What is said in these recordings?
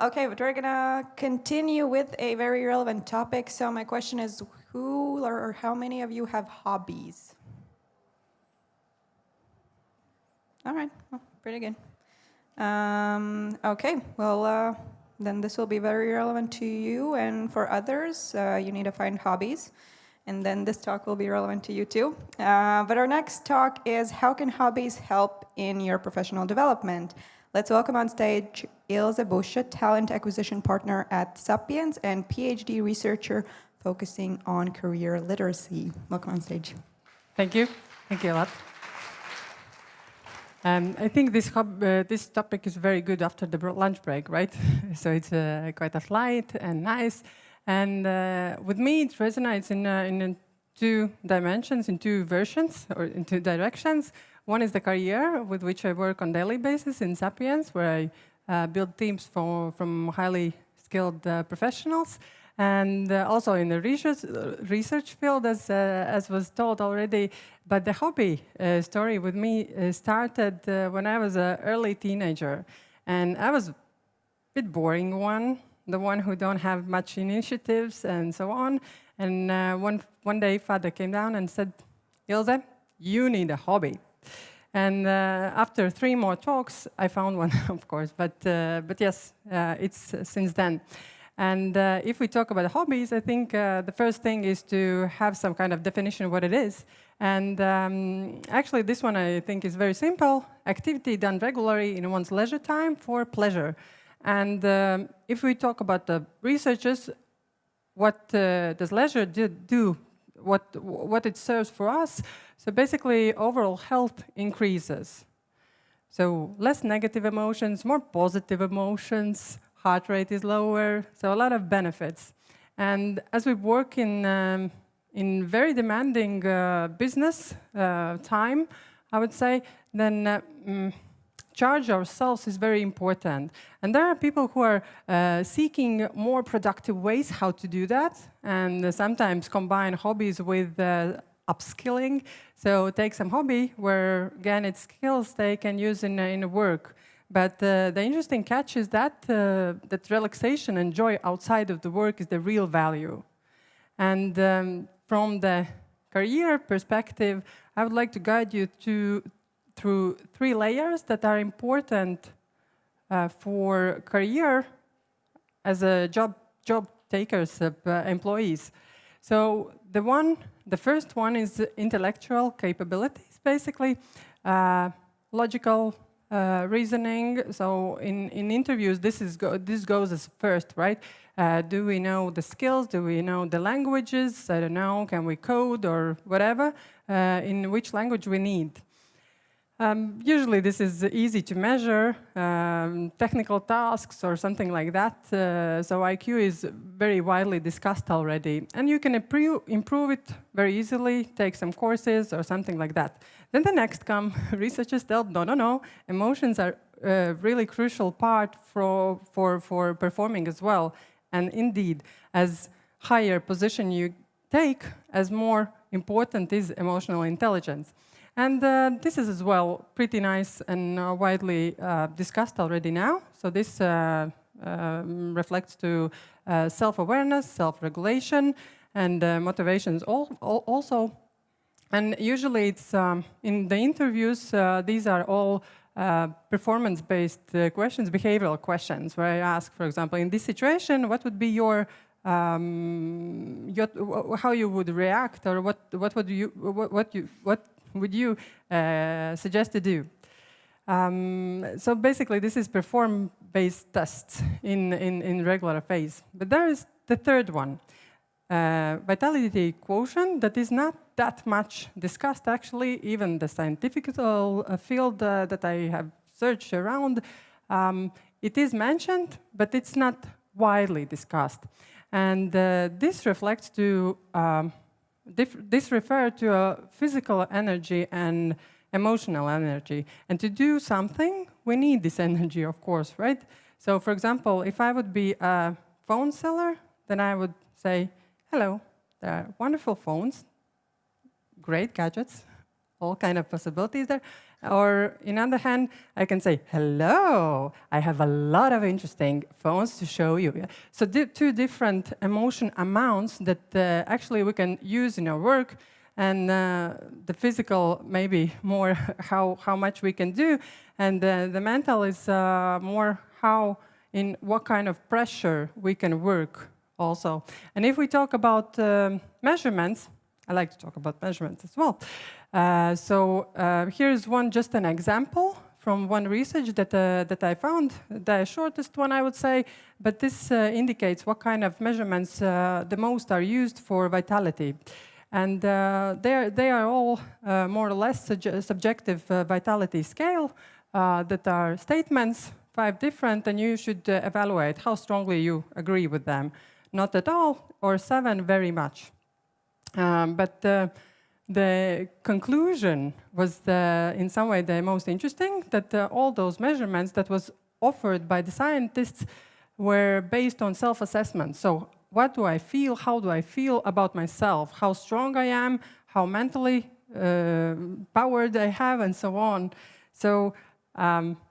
Okay, but we're gonna continue with a very relevant topic. So my question is, who or how many of you have hobbies? All right, well, pretty good. Okay, well, then this will be very relevant to you, and for others, you need to find hobbies. And then this talk will be relevant to you too. But our next talk is how can hobbies help in your professional development? Let's welcome on stage Ilze Buša, talent acquisition partner at Sapiens and PhD researcher focusing on career literacy. Welcome on stage. Thank you. Thank you a lot. I think this topic is very good after the lunch break, right? So it's quite a light and nice. And with me, it resonates in two dimensions, in two versions, or in two directions. One is the career, with which I work on daily basis in Sapiens, where I build teams from highly skilled professionals. And also in the research field, as was told already. But the hobby story with me started when I was an early teenager. And I was a bit boring one, the one who don't have much initiatives and so on. And one day, father came down and said, Ilze, you need a hobby. And after 3 more talks, I found one, of course. But yes, it's since then. And if we talk about hobbies, I think the first thing is to have some kind of definition of what it is. And actually, this one I think is very simple. Activity done regularly in one's leisure time for pleasure. And if we talk about the researchers, what does leisure do? What it serves for us? So basically, overall health increases. So less negative emotions, more positive emotions, heart rate is lower, so a lot of benefits. And as we work in very demanding business time, I would say, then charge ourselves is very important. And there are people who are seeking more productive ways how to do that, and sometimes combine hobbies with upskilling. So take some hobby where, again, it's skills they can use in work. But the interesting catch is that that relaxation and joy outside of the work is the real value. And from the career perspective, I would like to guide you through 3 layers that are important for career as a job takers, employees. So the first one is intellectual capabilities, basically logical reasoning. So in interviews, this goes as first, right? Do we know the skills? Do we know the languages? I don't know. Can we code or whatever? In which language we need? Usually this is easy to measure, technical tasks or something like that. So IQ is very widely discussed already. And you can improve it very easily, take some courses or something like that. Then the next researchers tell, no, emotions are a really crucial part for performing as well. And indeed, as higher position you take, as more important is emotional intelligence. And this is as well pretty nice and widely discussed already now. So this reflects to self-awareness, self-regulation, and motivations also. And usually it's in the interviews, these are all performance-based questions, behavioral questions, where I ask, for example, in this situation, what would be your how you would react, or what would you suggest to do? So basically, this is perform-based tests in regular phase. But there is the third one, vitality quotient, that is not that much discussed, actually. Even the scientific field that I have searched around, it is mentioned, but it's not widely discussed. And this reflects to this refers to physical energy and emotional energy. And to do something, we need this energy, of course, right? So, for example, if I would be a phone seller, then I would say, hello, there are wonderful phones, great gadgets, all kind of possibilities there. Or, in other hand, I can say, hello, I have a lot of interesting phones to show you. Yeah? So two different emotion amounts that actually we can use in our work, and the physical maybe more how much we can do, and the mental is more how, in what kind of pressure we can work also. And if we talk about measurements, I like to talk about measurements as well. Here's just an example from one research that I found, the shortest one I would say, but this indicates what kind of measurements the most are used for vitality. And they are all more or less subjective vitality scale that are statements, 5 different, and you should evaluate how strongly you agree with them. Not at all, or 7 very much. The conclusion was in some way the most interesting, that all those measurements that was offered by the scientists were based on self-assessment. So what do I feel, how do I feel about myself, how strong I am, how mentally powered I have, and so on. So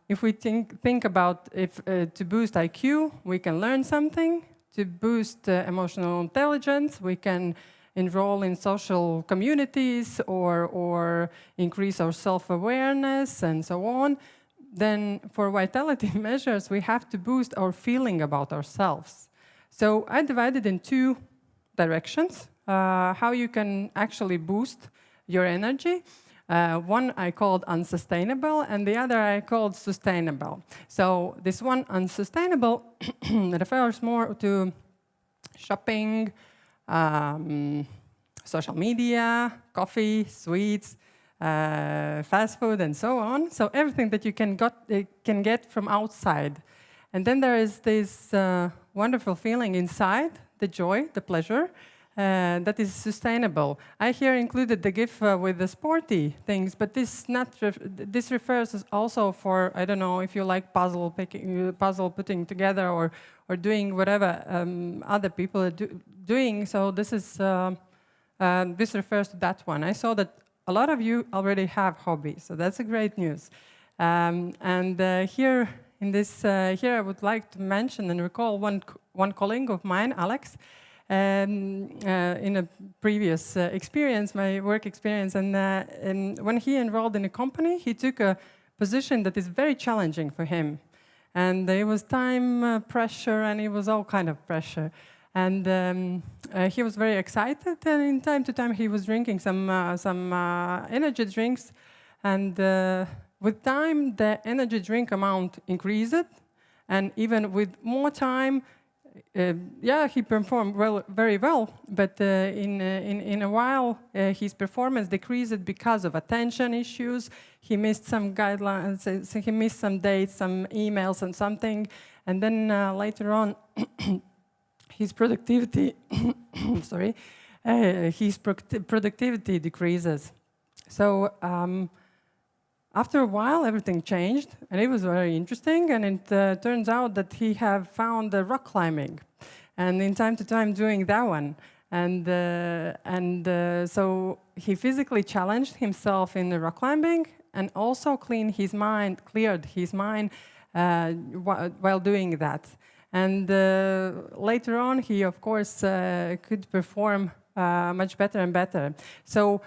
if we think about to boost IQ, we can learn something. To boost emotional intelligence, we can enroll in social communities or increase our self-awareness and so on. Then for vitality measures, we have to boost our feeling about ourselves. So I divided in 2 directions, how you can actually boost your energy. One I called unsustainable, and the other I called sustainable. So this one, unsustainable, refers more to shopping, social media, coffee, sweets, fast food, and so on. So everything that you can get from outside. And then there is this wonderful feeling inside, the joy, the pleasure, that is sustainable. I here included the GIF with the sporty things, but this refers also for, I don't know if you like puzzle putting together or doing whatever other people are doing. So this refers to that one. I saw that a lot of you already have hobbies, so that's a great news. Here I would like to mention and recall one colleague of mine, Alex. In a previous experience, my work experience, and when he enrolled in a company, he took a position that is very challenging for him. And it was time pressure, and it was all kind of pressure. And he was very excited, and in time to time he was drinking some energy drinks. And with time, the energy drink amount increased, and even with more time, he performed very well, but in a while his performance decreased because of attention issues. He missed some guidelines, he missed some dates, some emails and something, and then later on his productivity productivity decreases. So after a while, everything changed, and it was very interesting. And it turns out that he had found rock climbing, and in time to time doing that one. So he physically challenged himself in the rock climbing, and also cleared his mind while doing that. And later on, he of course could perform much better and better. So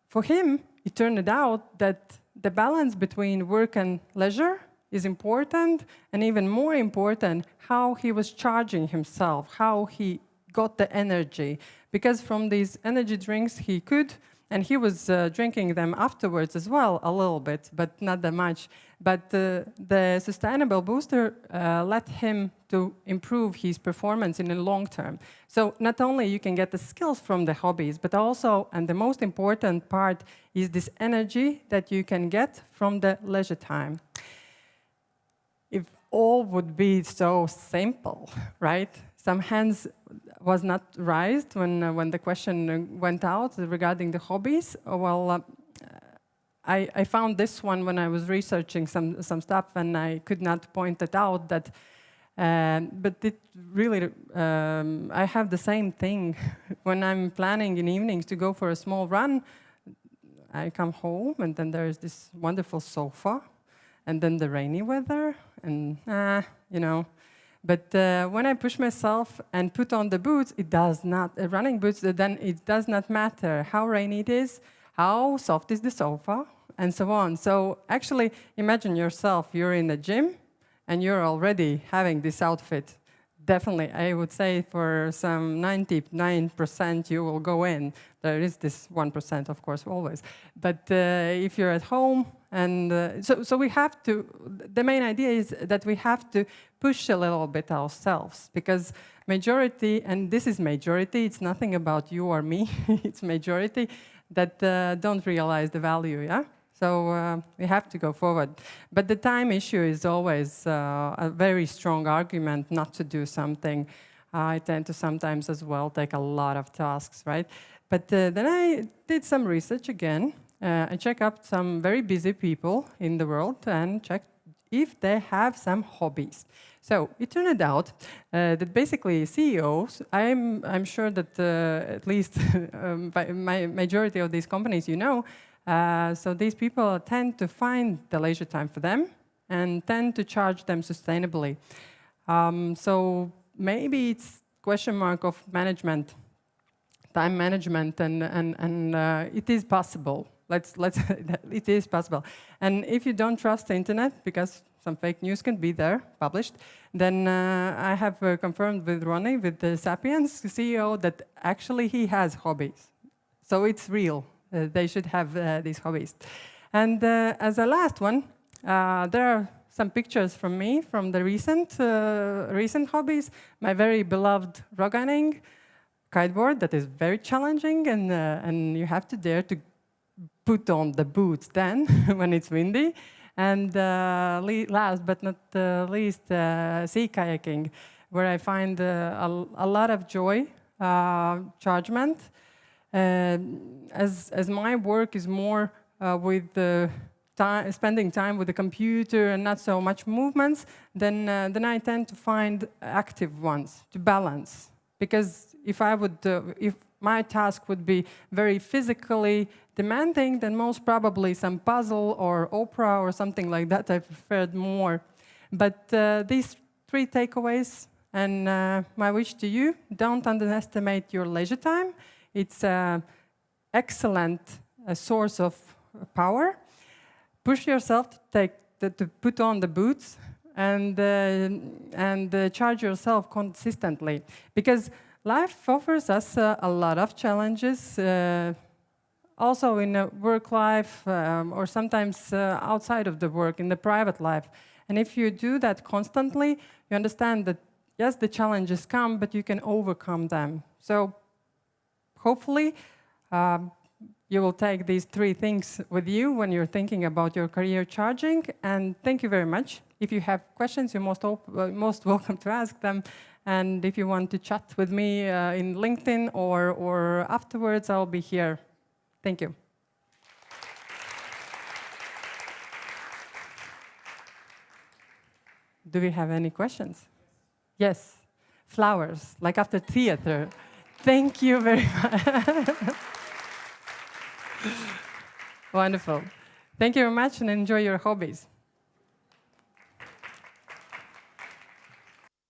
for him, it turned out that the balance between work and leisure is important, and even more important, how he was charging himself, how he got the energy. Because from these energy drinks he could, and he was drinking them afterwards as well, a little bit, but not that much. But the sustainable booster let him to improve his performance in the long term. So not only you can get the skills from the hobbies, but also, and the most important part, is this energy that you can get from the leisure time. If all would be so simple, right? Some hands was not raised when the question went out regarding the hobbies. Well, I found this one when I was researching some stuff, and I could not point it out. That, but it really, I have the same thing when I'm planning in evenings to go for a small run. I come home, and then there's this wonderful sofa, and then the rainy weather, and you know. But when I push myself and put on the boots, it does not, running boots, then it does not matter how rainy it is, how soft is the sofa, and so on. So actually, imagine yourself, you're in the gym, and you're already having this outfit. Definitely, I would say for some 99% you will go in. There is this 1%, of course, always. But if you're at home, and so we have to, the main idea is that we have to push a little bit ourselves, because majority, and this is majority, it's nothing about you or me, it's majority that don't realize the value, yeah? So we have to go forward. But the time issue is always a very strong argument not to do something. I tend to sometimes as well take a lot of tasks, right? But then I did some research again. I checked up some very busy people in the world and checked if they have some hobbies. So it turned out that basically CEOs, I'm sure that at least my majority of these companies you know, so these people tend to find the leisure time for them and tend to charge them sustainably. So maybe it's question mark of management, time management, and it is possible. It is possible. And if you don't trust the internet, because some fake news can be there, published, then I have confirmed with Ronnie, with the Sapiens CEO, that actually he has hobbies. So it's real. They should have these hobbies. And as a last one, there are some pictures from me from the recent hobbies. My very beloved rock running, kiteboard that is very challenging, and you have to dare to put on the boots then when it's windy. And last but not least, sea kayaking, where I find a lot of joy, chargement. As my work is more with spending time with the computer and not so much movements, then I tend to find active ones to balance. Because if my task would be very physically demanding, then most probably some puzzle or opera or something like that I preferred more. But these 3 takeaways, and my wish to you, don't underestimate your leisure time. It's an excellent source of power. Push yourself to put on the boots and charge yourself consistently, because life offers us a lot of challenges, also in work life or sometimes outside of the work, in the private life. And if you do that constantly, you understand that, yes, the challenges come, but you can overcome them. So hopefully, you will take these 3 things with you when you're thinking about your career charging. And thank you very much. If you have questions, you're most welcome to ask them. And if you want to chat with me in LinkedIn or afterwards, I'll be here. Thank you. Do we have any questions? Yes. Flowers, like after theater. Thank you very much. Wonderful. Thank you very much, and enjoy your hobbies.